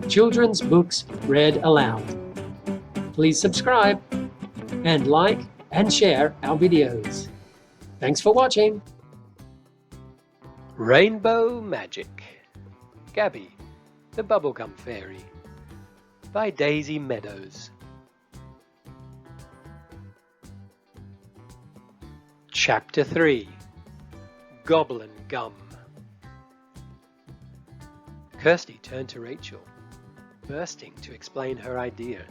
children's books read aloud. Please subscribe and like and share our videos. Thanks for watching. Rainbow Magic, Gabby the Bubblegum Fairy by Daisy Meadows. Chapter 3, Goblin Gum. Kirsty turned to Rachel, bursting to explain her idea.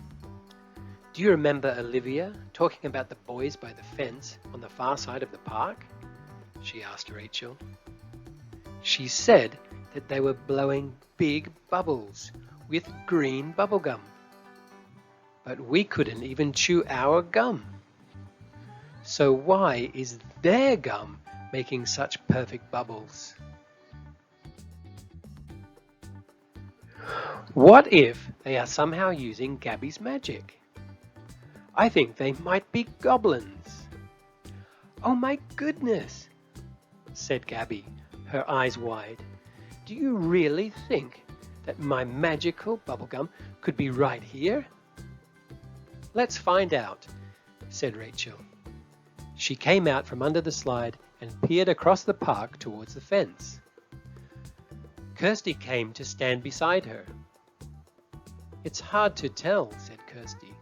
Do you remember Olivia talking about the boys by the fence on the far side of the park? She asked Rachel. She said that they were blowing big bubbles with green bubblegum. But we couldn't even chew our gum. So why is their gum making such perfect bubbles? What if they are somehow using Gabby's magic? I think they might be goblins. Oh my goodness, said Gabby, her eyes wide. Do you really think that my magical bubblegum could be right here? Let's find out, said Rachel. She came out from under the slide and peered across the park towards the fence. Kirsty came to stand beside her. It's hard to tell, said Kirsty.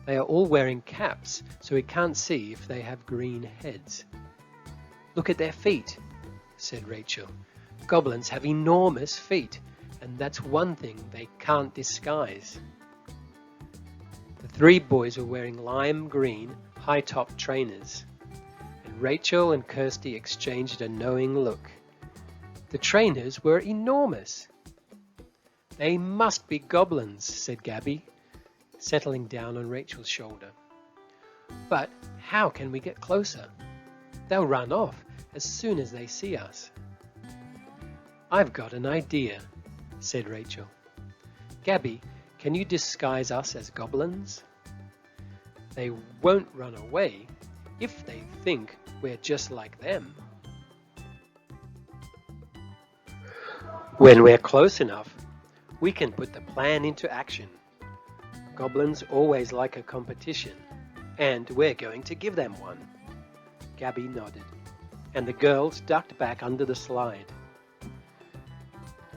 They are all wearing caps, so we can't see if they have green heads. Look at their feet, said Rachel. Goblins have enormous feet, and that's one thing they can't disguise. The three boys were wearing lime green, high-top trainers, and Rachel and Kirsty exchanged a knowing look. The trainers were enormous. They must be goblins, said Gabby, settling down on Rachel's shoulder. But how can we get closer? They'll run off as soon as they see us. I've got an idea, said Rachel. Gabby, can you disguise us as goblins? They won't run away if they think we're just like them. When we're close enough, we can put the plan into action. Goblins always like a competition, and we're going to give them one. Gabby nodded, and the girls ducked back under the slide.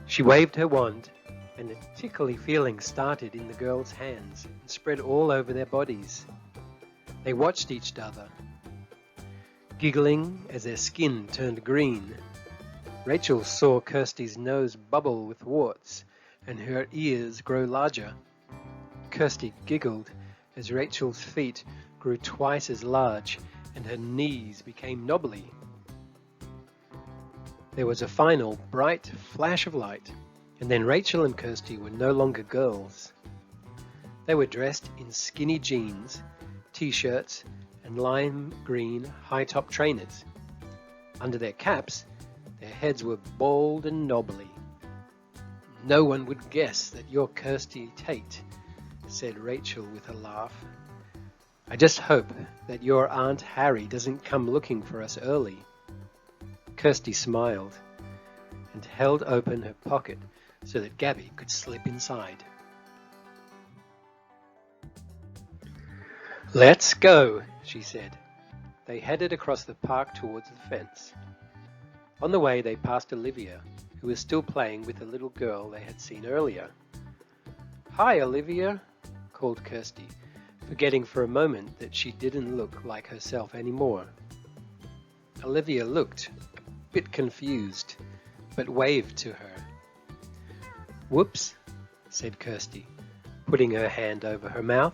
She waved her wand, and a tickly feeling started in the girls' hands and spread all over their bodies. They watched each other, giggling as their skin turned green. Rachel saw Kirsty's nose bubble with warts and her ears grow larger. Kirsty giggled as Rachel's feet grew twice as large and her knees became knobbly. There was a final bright flash of light, and then Rachel and Kirsty were no longer girls. They were dressed in skinny jeans, t-shirts, and lime green high-top trainers. Under their caps, their heads were bald and knobbly. No one would guess that you're Kirsty Tate, said Rachel with a laugh. I just hope that your Aunt Harry doesn't come looking for us early. Kirsty smiled and held open her pocket so that Gabby could slip inside. Let's go, she said. They headed across the park towards the fence. On the way they passed Olivia, who was still playing with the little girl they had seen earlier. Hi, Olivia, called Kirsty, forgetting for a moment that she didn't look like herself anymore. Olivia looked a bit confused, but waved to her. Whoops, said Kirsty, putting her hand over her mouth.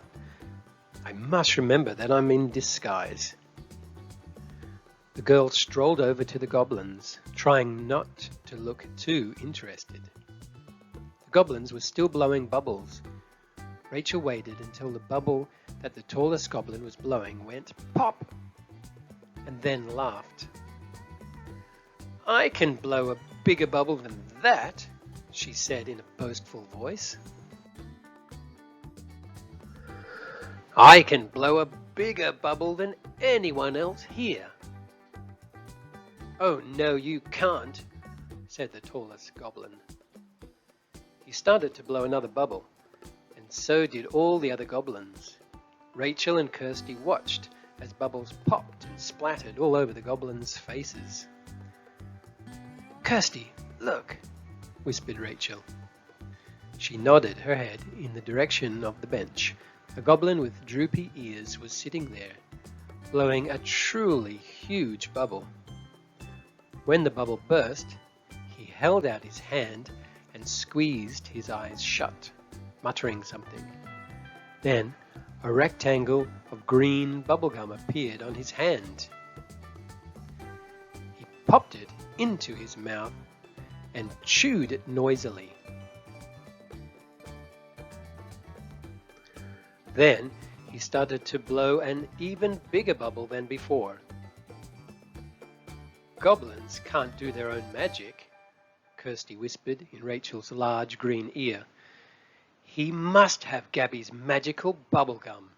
I must remember that I'm in disguise. The girl strolled over to the goblins, trying not to look too interested. The goblins were still blowing bubbles. Rachel waited until the bubble that the tallest goblin was blowing went pop, and then laughed. I can blow a bigger bubble than that, she said in a boastful voice. I can blow a bigger bubble than anyone else here. Oh no, you can't, said the tallest goblin. He He started to blow another bubble, and so did all the other goblins. Rachel and Kirsty watched as bubbles popped and splattered all over the goblins' faces. "Kirsty, look," whispered Rachel. She nodded her head in the direction of the bench. A goblin with droopy ears was sitting there, blowing a truly huge bubble. When the bubble burst, he held out his hand and squeezed his eyes shut, muttering something. Then a rectangle of green bubblegum appeared on his hand. He popped it into his mouth and chewed it noisily. Then he started to blow an even bigger bubble than before. "Goblins can't do their own magic," Kirsty whispered in Rachel's large green ear. "He must have Gabby's magical bubblegum."